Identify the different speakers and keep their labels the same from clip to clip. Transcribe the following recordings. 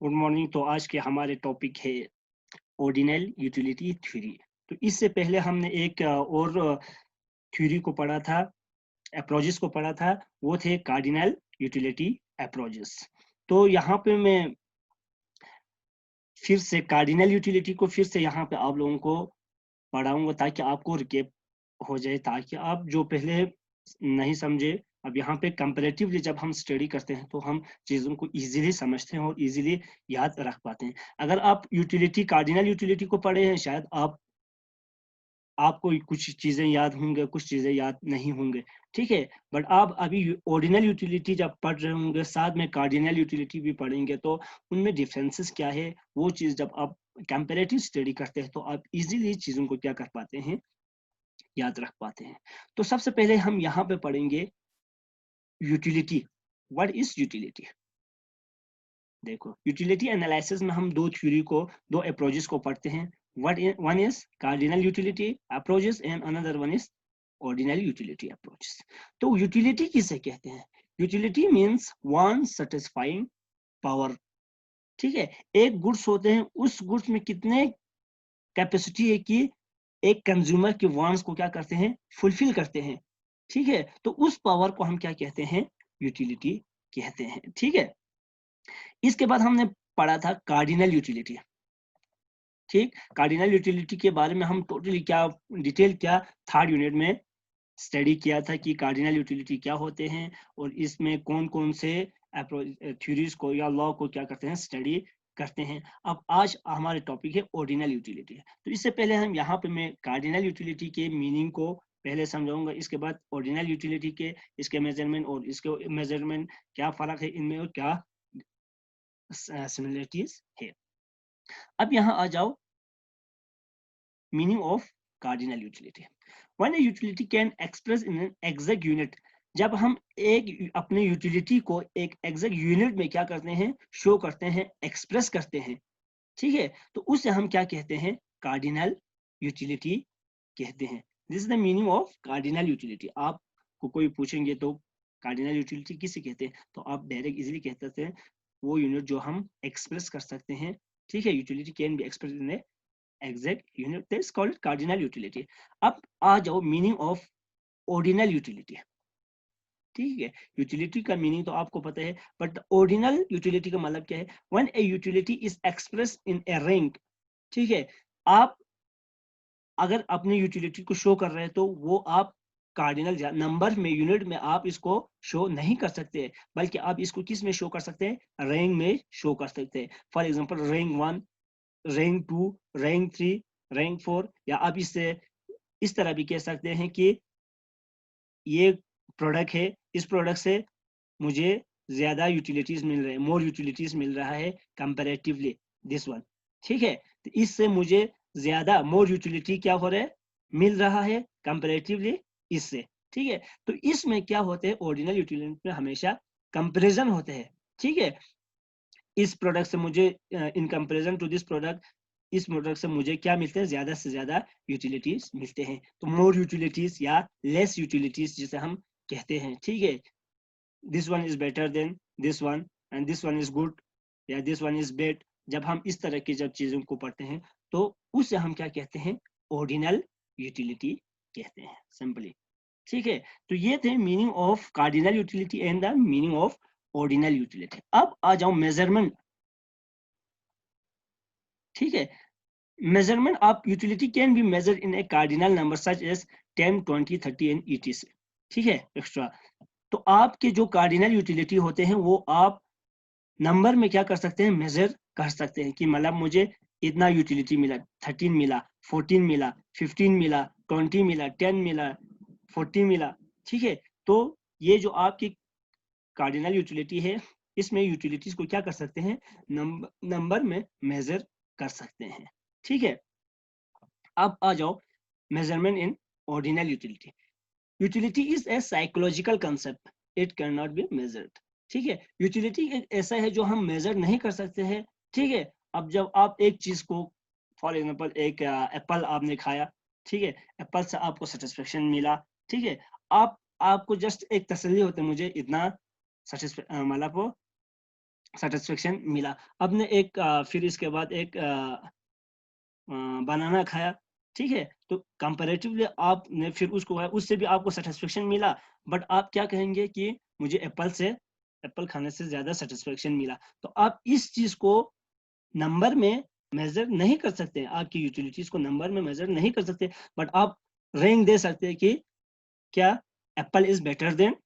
Speaker 1: Good morning. तो आज के हमारे टॉपिक है ऑर्डिनल यूटिलिटी थ्योरी। तो इससे पहले हमने एक और थ्योरी को पढ़ा था, अप्रोचेस को पढ़ा था, वो थे कार्डिनल यूटिलिटी अप्रोचेस। तो यहाँ पे मैं फिर से कार्डिनल यूटिलिटी को फिर से यहाँ पे आप लोगों को पढ़ाऊंगा ताकि आपको रिकेप हो जाए, ताकि आप जो पहले नहीं समझे, अब यहाँ पे कंपैरेटिवली जब हम स्टडी करते हैं तो हम चीज़ों को इजीली समझते हैं और इजीली याद रख पाते हैं। अगर आप यूटिलिटी कार्डिनल यूटिलिटी को पढ़े हैं, शायद आपको कुछ चीज़ें याद होंगे, कुछ चीज़ें याद नहीं होंगे, ठीक है। बट आप अभी ऑर्डिनल यूटिलिटी जब पढ़ रहे होंगे, साथ में कार्डिनल यूटिलिटी भी पढ़ेंगे, तो उनमें डिफरेंसेस क्या है, वो चीज़ जब आप कंपैरेटिव स्टडी करते हैं तो आप इजीली चीज़ों को क्या कर पाते हैं, याद रख पाते हैं। तो सबसे पहले हम यहाँ पे पढ़ेंगे यूटिलिटी। What is utility? देखो, यूटिलिटी एनालिसिस में हम दो अप्रोचेस को पढ़ते हैं। One is cardinal utility approaches and another one is ordinal utility approaches. तो यूटिलिटी किसे कहते हैं? Utility means one satisfying power, ठीक है। एक गुड्स होते हैं, उस गुड्स में कितने कैपेसिटी है कि एक कंज्यूमर के वांट्स को क्या करते हैं, फुलफिल करते हैं, ठीक है। तो उस पावर को हम क्या कहते हैं, यूटिलिटी कहते हैं, ठीक है। इसके बाद हमने पढ़ा था कार्डिनल यूटिलिटी, ठीक। कार्डिनल यूटिलिटी के बारे में हम टोटली क्या डिटेल क्या थर्ड यूनिट में स्टडी किया था कि कार्डिनल यूटिलिटी क्या होते हैं और इसमें कौन कौन से थ्योरीज को या लॉ को क्या करते हैं, स्टडी करते हैं। अब आज हमारे टॉपिक है ऑर्डिनल यूटिलिटी। तो इससे पहले हम यहाँ पे मैं कार्डिनल यूटिलिटी के मीनिंग को पहले समझाऊंगा, इसके बाद ऑर्डिनल यूटिलिटी के इसके मेजरमेंट और इसके मेजरमेंट क्या फर्क है इनमें और क्या सिमिलरिटीज है। अब यहाँ आ जाओ, meaning of cardinal utility. When A utility can express in an exact unit, जब हम एक अपने यूटिलिटी को एक एग्जैक्ट यूनिट में क्या करते हैं, शो करते हैं, एक्सप्रेस करते हैं, ठीक है। तो उसे हम क्या कहते हैं, कार्डिनल यूटिलिटी कहते हैं। This is the meaning of cardinal utility. आपको कोई पूछेंगे तो कार्डिनल यूटिलिटी किसे कहते हैं, तो आप डायरेक्ट इजीली कह सकते हैं वो यूनिट जो हम एक्सप्रेस कर सकते हैं, ठीक है। Utility can be express in A exact unit, that's called cardinal utility. अब आ जाओ मीनिंग ऑफ ऑर्डिनल यूटिलिटी, ठीक है। यूटिलिटी का मीनिंग तो आपको पता है, बट ऑर्डिनल यूटिलिटी का मतलब क्या है? When A utility is express in A rank, ठीक है। आप अगर अपने यूटिलिटी को शो कर रहे हैं तो वो आप कार्डिनल नंबर में, यूनिट में आप इसको शो नहीं कर सकते, बल्कि आप इसको किस में शो कर सकते हैं, रैंक में शो कर सकते हैं। For example rank 1, rank 2, rank 3, rank 4, या आप इससे इस तरह भी कह सकते हैं कि ये प्रोडक्ट है, इस प्रोडक्ट से मुझे ज्यादा यूटिलिटीज मिल रहे हैं, मोर यूटिलिटीज मिल रहा है कंपैरेटिवली दिस वन, ठीक है। तो इससे मुझे ज्यादा मोर यूटिलिटी क्या हो रहा है, मिल रहा है कंपैरेटिवली इससे, ठीक है। तो इसमें क्या होते हैं, ऑर्डिनल यूटिलिटी में हमेशा कंपैरिजन होते हैं, ठीक है। इस प्रोडक्ट से मुझे in comparison to this product, इस प्रोडक्ट से मुझे क्या मिलते हैं, ज्यादा से ज्यादा यूटिलिटीज मिलते हैं। तो मोर यूटिलिटीज या लेस यूटिलिटीज जिसे हम कहते हैं, ठीक है। This one is better then this one and this one is good या दिस वन इज बेड। जब हम इस तरह की जब चीजों को पढ़ते हैं तो उसे हम क्या कहते हैं, ऑर्डिनल यूटिलिटी कहते हैं, सिंपली, ठीक है। तो ये थे meaning of cardinal utility and the meaning of ordinal utility. अब आ जाओ मेजरमेंट, ठीक है। Measurement of utility can be measured in a cardinal number such as 10, 20, 30 and etc, ठीक है, एक्स्ट्रा। तो आपके जो कार्डिनल यूटिलिटी होते हैं वो आप नंबर में क्या कर सकते हैं, मेजर कर सकते हैं कि मतलब मुझे इतना यूटिलिटी मिला, 13 मिला, 14 मिला, 15 मिला, 20 मिला, 10 मिला, 40 मिला, ठीक है। तो ये जो आपकी कार्डिनल यूटिलिटी है, इसमें यूटिलिटीज को क्या कर सकते हैं, नंबर में मेजर कर सकते हैं, ठीक है। अब आ जाओ measurement in ordinal utility. Utility is a psychological concept, it can not be measured, ठीक है। यूटिलिटी एक ऐसा है जो हम मेजर नहीं कर सकते हैं, ठीक है। अब जब आप एक चीज को, फॉर एग्जांपल एक एप्पल आपने खाया, ठीक है, एप्पल से आपको सेटिस्फेक्शन मिला, ठीक है। आपको जस्ट एक तसल्ली होता है, मुझे इतना मतलब सेटिस्फेक्शन मिला। आपने एक फिर इसके बाद एक बनाना खाया, ठीक है, तो कंपैरेटिवली आपने फिर उसको खाया, उससे भी आपको सेटिस्फेक्शन मिला, बट आप क्या कहेंगे कि मुझे एप्पल खाने से ज्यादा सेटिस्फेक्शन मिला। तो आप इस चीज को नंबर में मेजर नहीं कर सकते, आपकी यूटिलिटीज को नंबर में मेजर नहीं कर सकते, बट आप रैंक दे सकते हैं कि क्या apple is better than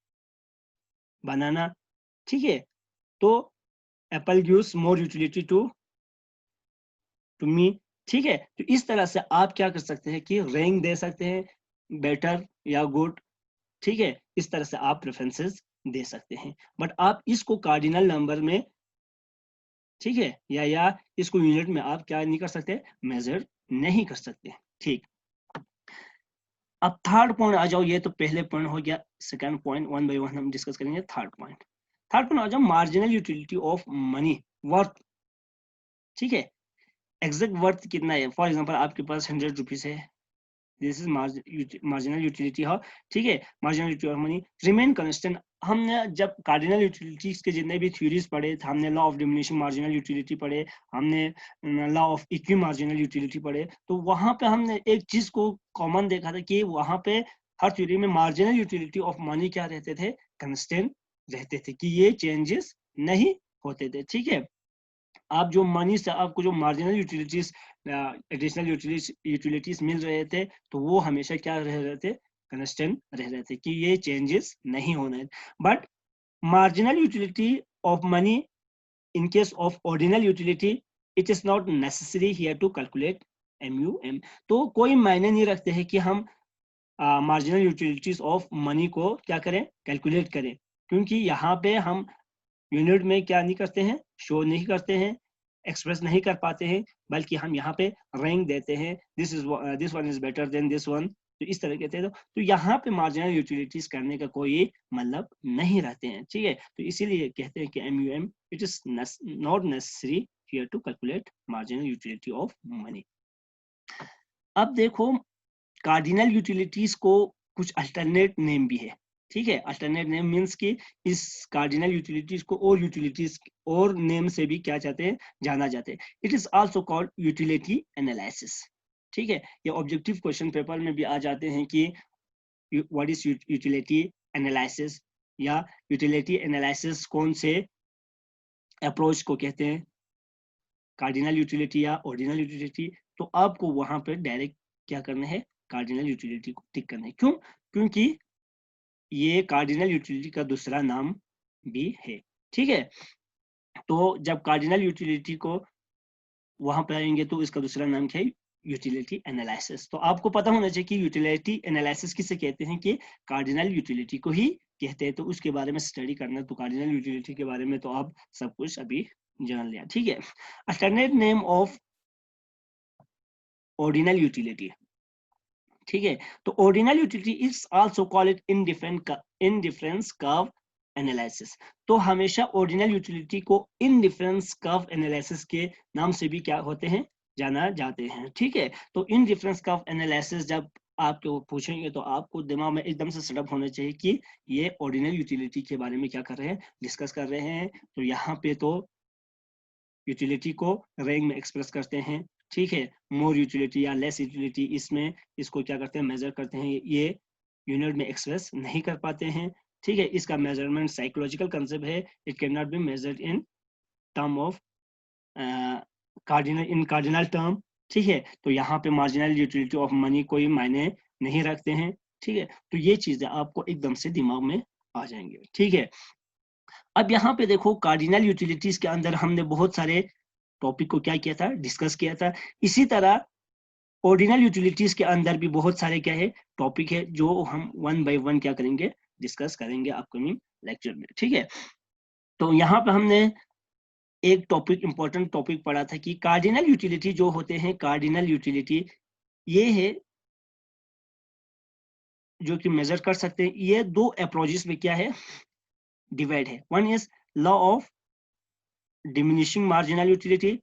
Speaker 1: banana, ठीक है, तो apple gives more utility to me, ठीक है। तो इस तरह से आप क्या कर सकते हैं कि रैंक दे सकते हैं, बेटर या गुड, ठीक है, इस तरह से आप प्रेफरेंसेस दे सकते हैं, बट आप इसको कार्डिनल नंबर में, ठीक है, या इसको यूनिट में आप क्या नहीं कर सकते, मेजर नहीं कर सकते, ठीक। अब थर्ड पॉइंट आ जाओ, ये तो पहले पॉइंट हो गया, second point one by one हम डिस्कस करेंगे। थर्ड पॉइंट आ जाओ, marginal utility of money, worth, ठीक है, एग्जैक्ट वर्थ कितना है। फॉर एग्जांपल आपके पास 100 रुपीज है, दिस इज मार्जिनल यूटिलिटी हो, ठीक है, marginal utility of money remain constant. हमने जब कार्डिनल यूटिलिटीज के जितने भी थ्योरीज पढ़े, हमने law of diminishing marginal utility पढ़े, हमने law of equi marginal utility पढ़े, तो वहां पे हमने एक चीज को कॉमन देखा था कि वहां पे हर थ्योरी में मार्जिनल यूटिलिटी ऑफ मनी क्या रहते थे, कंस्टेंट रहते थे, कि ये चेंजेस नहीं होते थे, ठीक है। आप जो मनी से आपको जो मार्जिनल यूटिलिटीज, एडिशनल यूटिलिटीज मिल रहे थे, तो वो हमेशा क्या रह रहे थे, कंस्टेंट रह रहे थे, कि ये चेंजेस नहीं होने। But marginal utility of money in case of ordinal utility, it is not necessary here to calculate MUM। तो कोई मायने नहीं रखते हैं कि हम मार्जिनल यूटिलिटीज ऑफ मनी को क्या करें, कैलकुलेट करें, क्योंकि यहाँ पे हम यूनिट में क्या नहीं करते हैं, शो नहीं करते हैं, एक्सप्रेस नहीं कर पाते हैं, बल्कि हम यहाँ पे रैंक देते हैं, this one is better then this one, तो इस तरह कहते हैं। तो यहाँ पे मार्जिनल यूटिलिटीज करने का कोई मतलब नहीं रहते हैं, ठीक है। तो इसीलिए कहते हैं कि MUM it is not necessary here to calculate marginal utility of money. अब देखो, कार्डिनल यूटिलिटीज को कुछ अल्टरनेट नेम भी है, ठीक है। अल्टरनेट नेम मींस कि इस कार्डिनल यूटिलिटीज को और यूटिलिटीज और नेम से भी क्या चाहते हैं, जाना जाते हैं। It is also called utility analysis, ठीक है। ये ऑब्जेक्टिव क्वेश्चन पेपर में भी आ जाते हैं कि व्हाट इज यूटिलिटी एनालिसिस, या यूटिलिटी एनालिसिस कौन से अप्रोच को कहते हैं, कार्डिनल यूटिलिटी या ऑर्डिनल यूटिलिटी। तो आपको वहां पर डायरेक्ट क्या करना है, कार्डिनल यूटिलिटी को टिक करना है। क्यों? क्योंकि ये कार्डिनल यूटिलिटी का दूसरा नाम भी है, ठीक है। तो जब कार्डिनल यूटिलिटी को वहां पे आएंगे तो इसका दूसरा नाम क्या है, यूटिलिटी एनालिसिस। तो आपको पता होना चाहिए कि यूटिलिटी एनालिसिस किसे कहते हैं, कि कार्डिनल यूटिलिटी को ही कहते हैं। तो उसके बारे में स्टडी करना, तो कार्डिनल यूटिलिटी के बारे में तो आप सब कुछ अभी जान लिया, ठीक है। Alternate name of ordinal utility, ठीक है। तो ordinal utility is also called indifference curve analysis. तो हमेशा ऑर्डिनल यूटिलिटी को इनडिफरेंस कर्व एनालिसिस के नाम से भी क्या होते हैं, जाना जाते हैं, ठीक है। तो इनडिफरेंस कर्व एनालिसिस जब आपको पूछेंगे तो आपको दिमाग में एकदम से सेटअप होना चाहिए कि ये ऑर्डिनल यूटिलिटी के बारे में क्या कर रहे हैं, डिस्कस कर रहे हैं। तो यहाँ पे तो यूटिलिटी को रैंक में एक्सप्रेस करते हैं, ठीक है। मोर यूटिलिटी या लेस यूटिलिटी, इसमें इसको क्या करते हैं, मेजर करते हैं, ये यूनिट में एक्सप्रेस नहीं कर पाते हैं, ठीक है। इसका मेजरमेंट साइकोलॉजिकल कंसेप्ट है, it can not be measured in term of cardinal term, ठीक है। तो यहाँ पे मार्जिनल यूटिलिटी ऑफ मनी कोई मायने नहीं रखते हैं, ठीक है। तो ये चीजें आपको एकदम से दिमाग में आ जाएंगे, ठीक है। अब यहाँ पे देखो, कार्डिनल यूटिलिटीज के अंदर हमने बहुत सारे टॉपिक को क्या किया था, डिस्कस किया था। इसी तरह ऑर्डिनल यूटिलिटीज के अंदर भी बहुत सारे क्या है, टॉपिक है, जो हम वन बाय वन क्या करेंगे, डिस्कस करेंगे अपकमिंग लेक्चर में, ठीक है। तो यहाँ पे हमने एक टॉपिक, इंपॉर्टेंट टॉपिक पढ़ा था कि कार्डिनल यूटिलिटी जो होते हैं, कार्डिनल यूटिलिटी ये है जो कि मेजर कर सकते हैं। ये दो अप्रोचेस में क्या है, डिवाइड है। One is law of diminishing marginal utility,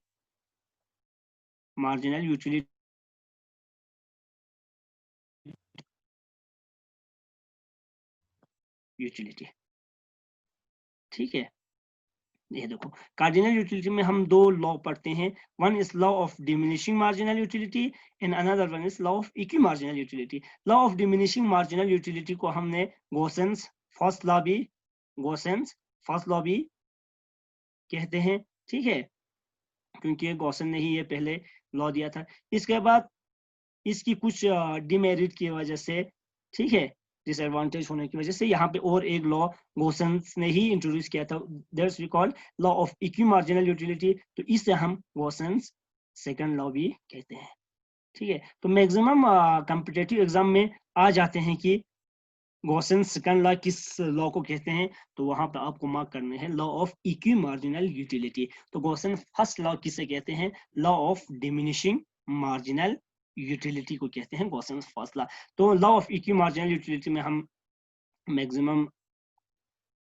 Speaker 1: ठीक है। ये देखो, कार्डिनल यूटिलिटी में हम दो लॉ पढ़ते हैं। One is law of diminishing marginal utility and another one is law of equi marginal utility. Law of diminishing marginal utility को हमने गोसेंस फर्स्ट लॉ भी कहते हैं, ठीक है, क्योंकि गॉसन ने ही ये पहले लॉ दिया था। इसके बाद इसकी कुछ डिमेरिट की वजह से, ठीक है, डिसएडवांटेज होने की वजह से यहाँ पे और एक लॉ गोसेंस ने ही इंट्रोड्यूस किया था, that's we call law of equi marginal utility. तो इससे हम गोसेंस सेकंड लॉ भी कहते हैं, ठीक है। तो मैक्सिमम कॉम्पिटिटिव एग्जाम में आ जाते हैं कि गोसेंस सेकंड लॉ किस लॉ को कहते हैं, तो वहां पे आपको मार्क करने हैं law of equi marginal utility. तो गोसेंस फर्स्ट लॉ किसे कहते हैं, law of diminishing marginal utility को कहते हैं गोसेंस फर्स्ट लॉ। तो law of equi marginal utility में हम मैक्सिमम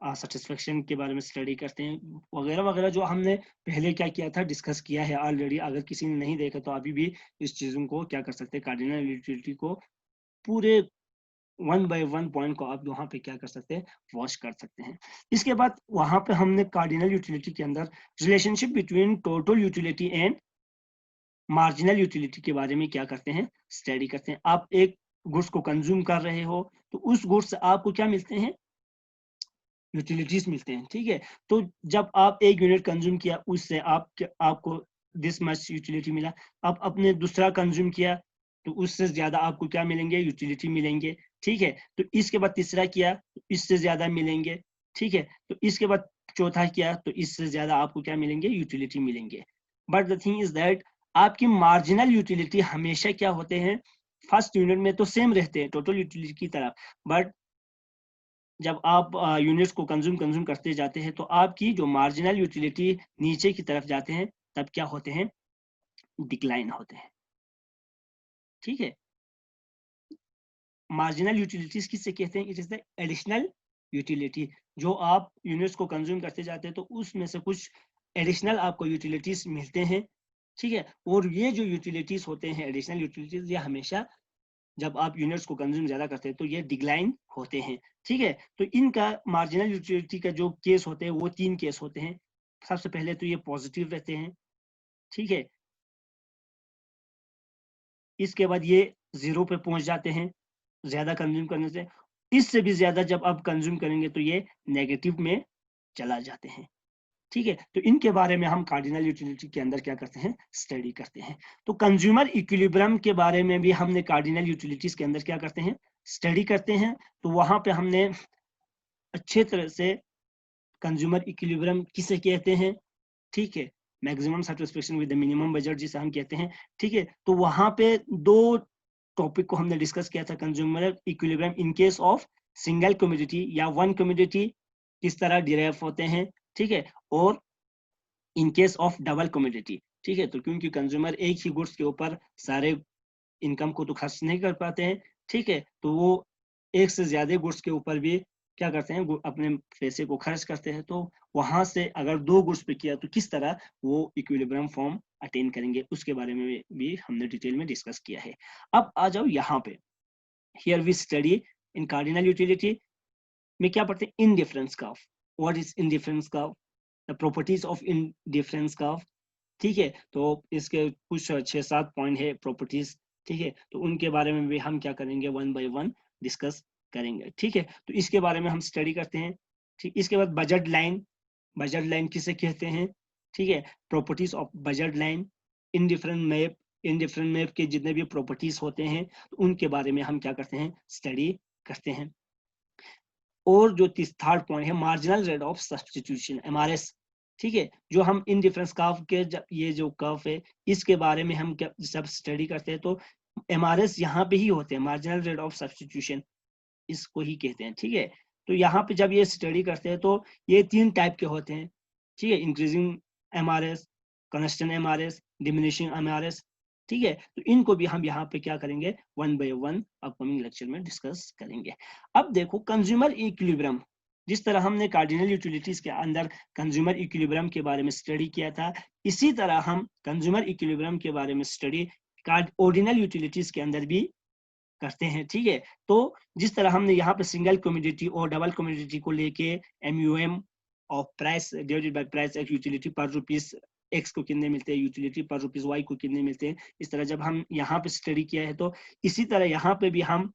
Speaker 1: सेटिस्फेक्शन के बारे में स्टडी करते हैं, वगैरह वगैरह, जो हमने पहले क्या किया था, डिस्कस किया है ऑलरेडी। अगर किसी ने नहीं देखा तो अभी भी इस चीजों को क्या कर सकते हैं, कार्डिनल यूटिलिटी को पूरे वन बाय वन पॉइंट को आप वहां पे क्या कर सकते हैं, वॉच कर सकते हैं। इसके बाद वहां पे हमने कार्डिनल यूटिलिटी के अंदर relationship between total utility and marginal utility के बारे में क्या करते हैं, स्टडी करते हैं। आप एक गुड्स को कंज्यूम कर रहे हो तो उस गुड्स से आपको क्या मिलते हैं, यूटिलिटीज मिलते हैं, ठीक है। तो जब आप एक यूनिट कंज्यूम किया उससे आपको दिस मच यूटिलिटी मिला। आप अपने दूसरा कंज्यूम किया तो उससे ज्यादा आपको क्या मिलेंगे, यूटिलिटी मिलेंगे, ठीक है। तो इसके बाद तीसरा किया तो इससे ज्यादा मिलेंगे, ठीक है। तो इसके बाद चौथा किया तो इससे ज्यादा आपको क्या मिलेंगे, यूटिलिटी मिलेंगे। But the thing is that आपकी मार्जिनल यूटिलिटी हमेशा क्या होते हैं, फर्स्ट यूनिट में तो सेम रहते हैं टोटल यूटिलिटी की तरह, बट जब आप यूनिट्स को कंज्यूम करते जाते हैं तो आपकी जो मार्जिनल यूटिलिटी नीचे की तरफ जाते हैं, तब क्या होते हैं, डिक्लाइन होते हैं, ठीक है। मार्जिनल यूटिलिटीज किससे कहते हैं, it is the additional utility. जो आप यूनिट्स को कंज्यूम करते जाते हैं तो उसमें से कुछ एडिशनल आपको यूटिलिटीज मिलते हैं, ठीक है। और ये जो यूटिलिटीज होते हैं, एडिशनल यूटिलिटीज, ये हमेशा जब आप यूनिट्स को कंज्यूम ज्यादा करते हैं तो ये डिक्लाइन होते हैं, ठीक है। तो इनका मार्जिनल यूटिलिटी का जो केस होते हैं वो तीन केस होते हैं। सबसे पहले तो ये पॉजिटिव रहते हैं, ठीक है। इसके बाद ये जीरो पे पहुंच जाते हैं ज्यादा कंज्यूम करने से। इससे भी ज्यादा जब आप कंज्यूम करेंगे तो ये नेगेटिव में चला जाते हैं, ठीक है। तो इनके बारे में हम कार्डिनल यूटिलिटी के अंदर क्या करते हैं, स्टडी करते हैं। तो कंज्यूमर इक्विलिब्रियम के बारे में भी हमने कार्डिनल यूटिलिटीज के अंदर क्या करते हैं, स्टडी करते हैं। तो वहां पे हमने अच्छे तरह से कंज्यूमर इक्विलिब्रियम किसे कहते हैं, ठीक है, maximum satisfaction with the minimum budget जिसे हम कहते हैं, ठीक है। तो वहां पे दो टॉपिक को हमने डिस्कस किया था, consumer equilibrium in case of single commodity या वन कमोडिटी किस तरह डिराइव होते हैं, ठीक है, और इन केस ऑफ डबल कमोडिटी, ठीक है। तो क्योंकि कंज्यूमर एक ही गुड्स के ऊपर सारे इनकम को तो खर्च नहीं कर पाते हैं, ठीक है, तो वो एक से ज्यादा गुड्स के ऊपर भी क्या करते हैं, अपने पैसे को खर्च करते हैं। तो वहां से अगर दो गुड्स पे किया तो किस तरह वो इक्विलिब्रियम फॉर्म अटेन करेंगे, उसके बारे में भी हमने डिटेल में डिस्कस किया है। अब आ जाओ यहाँ पे, here we study in cardinal utility में क्या पढ़ते हैं, indifference curve. What is indifference curve, the properties of indifference curve, ठीक है। तो इसके कुछ 6-7 पॉइंट है प्रॉपर्टीज, ठीक है। तो उनके बारे में भी हम क्या करेंगे, वन बाय वन डिस्कस करेंगे, ठीक है। तो इसके बारे में हम स्टडी करते हैं, ठीक। इसके बाद बजट लाइन किसे कहते हैं, ठीक है, properties of budget line, indifferent map के जितने भी प्रॉपर्टीज होते हैं तो उनके बारे में हम क्या करते हैं, स्टडी करते हैं। और जो थर्ड पॉइंट है, marginal rate of substitution, MRS, ठीक है। जो हम इन डिफरेंस कर्व के ये जो कर्व है इसके बारे में हम क्या सब स्टडी करते हैं, तो एमआरएस यहाँ पे ही होते हैं, मार्जिनल रेट ऑफ सब्स्टिट्यूशन इसको ही कहते हैं, ठीक है। तो यहाँ पे जब ये स्टडी करते हैं तो ये तीन टाइप के होते हैं, ठीक है, increasing MRS, constant MRS, diminishing MRS, ठीक है। तो इनको भी हम यहाँ पे क्या करेंगे, one by one upcoming lecture में डिस्कस करेंगे। अब देखो कंज्यूमर इक्विलिब्रियम, जिस तरह हमने कार्डिनल यूटिलिटीज के अंदर कंज्यूमर इक्विलिब्रियम के बारे में स्टडी किया था, इसी तरह हम कंज्यूमर इक्विलिब्रियम के बारे में स्टडी ऑर्डिनल यूटिलिटीज के अंदर भी करते हैं, ठीक है। तो जिस तरह हमने यहाँ पे सिंगल कमोडिटी और डबल कमोडिटी को लेके MUM of price divided by price x utility पर रुपीस एक्स को कितने मिलते हैं, यूटिलिटी पर रुपीस वाई को कितने मिलते हैं। इस तरह जब हम यहाँ पे स्टडी किया है, तो इसी तरह यहाँ पे भी हम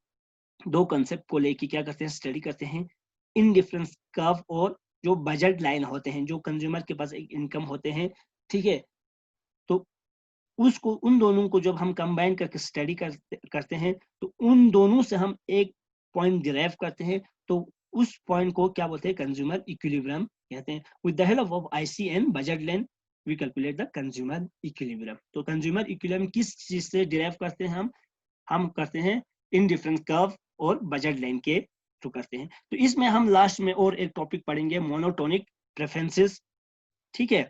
Speaker 1: दो कंसेप्ट को लेके क्या करते हैं, स्टडी करते हैं। इन डिफरेंस कर्व और जो बजट लाइन होते हैं, जो कंज्यूमर के पास एक इनकम होते हैं, ठीक है, तो उसको उन दोनों को जब हम कंबाइन करके स्टडी करते हैं, तो उन दोनों से हम एक पॉइंट डिराइव करते हैं। तो उस पॉइंट को क्या बोलते हैं, कंज्यूमर इक्विलिब्रियम कहते हैं। With the help of IC and budget line we calculate the consumer equilibrium. तो कंज्यूमर इक्विलिब्रियम किस चीज से डिराइव करते हैं, हम करते हैं इन डिफरेंस कर्व और बजट लाइन के थ्रू करते हैं। तो इसमें हम लास्ट में और एक टॉपिक पढ़ेंगे, मोनोटोनिक प्रेफरेंसेस, ठीक है।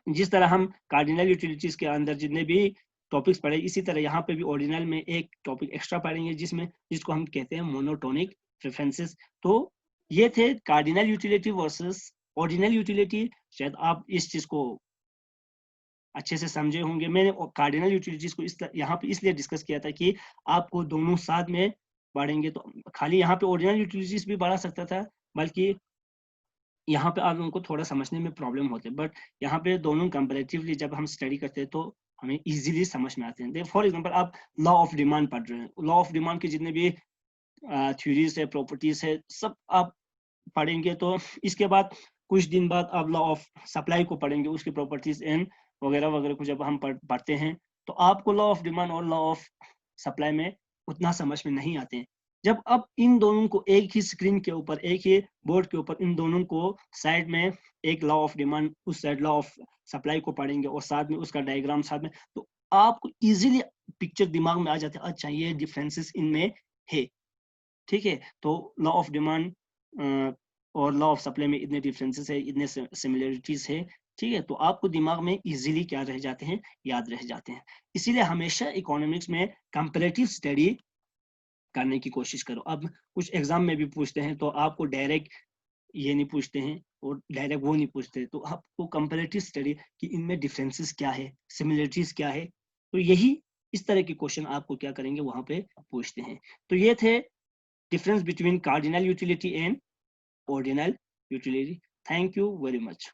Speaker 1: जिस तरह हम कार्डिनल यूटिलिटीज के अंदर जितने भी टॉपिक्स पढ़े, इसी तरह यहाँ पे भी ऑर्डिनल में एक टॉपिक एक्स्ट्रा पढ़ेंगे जिसको हम कहते हैं मोनोटोनिक प्रेफरेंसेस। तो ये थे cardinal utility versus ordinal utility. शायद आप इस चीज को अच्छे से समझे होंगे। मैंने कार्डिनल यूटिलिटीज को यहाँ पे इसलिए डिस्कस किया था कि आपको दोनों साथ में पढ़ेंगे, तो खाली यहाँ पे ऑर्डिनल यूटिलिटीज भी पढ़ा सकता था, बल्कि यहाँ पे आप लोगों को थोड़ा समझने में प्रॉब्लम होते हैं। बट यहाँ पे दोनों कंपैरेटिवली जब हम स्टडी करते हैं, तो हमें इजीली समझ में आते हैं। फॉर एग्जांपल आप लॉ ऑफ डिमांड पढ़ रहे हैं, लॉ ऑफ डिमांड के जितने भी थ्योरीज है, प्रॉपर्टीज है, सब आप पढ़ेंगे। तो इसके बाद कुछ दिन बाद आप लॉ ऑफ सप्लाई को पढ़ेंगे, उसकी प्रॉपर्टीज एंड वगैरह वगैरह को जब हम पढ़ते हैं, तो आपको लॉ ऑफ डिमांड और लॉ ऑफ सप्लाई में उतना समझ में नहीं आते हैं। जब आप इन दोनों को एक ही स्क्रीन के ऊपर, एक ही बोर्ड के ऊपर, इन दोनों को साइड में, एक लॉ ऑफ डिमांड, उस साइड लॉ ऑफ सप्लाई को पढ़ेंगे और साथ में उसका डायग्राम साथ में, तो आपको इजीली पिक्चर दिमाग में आ जाते हैं, अच्छा ये डिफरेंसेस इनमें है, ठीक है। तो लॉ ऑफ डिमांड और लॉ ऑफ सप्लाई में इतने डिफरेंसेस है, इतने सिमिलरिटीज है, ठीक है। तो आपको दिमाग में इजीली क्या रह जाते हैं, याद रह जाते हैं। इसीलिए हमेशा इकोनॉमिक्स में कंपैरेटिव स्टडी करने की कोशिश करो। अब कुछ एग्जाम में भी पूछते हैं, तो आपको डायरेक्ट ये नहीं पूछते हैं और डायरेक्ट वो नहीं पूछते, तो आपको कंपैरेटिव स्टडी कि इनमें डिफरेंसेस क्या है, सिमिलरिटीज क्या है, तो यही इस तरह के क्वेश्चन आपको क्या करेंगे, वहां पे पूछते हैं। तो ये थे difference between cardinal utility and ordinal utility. Thank you very much.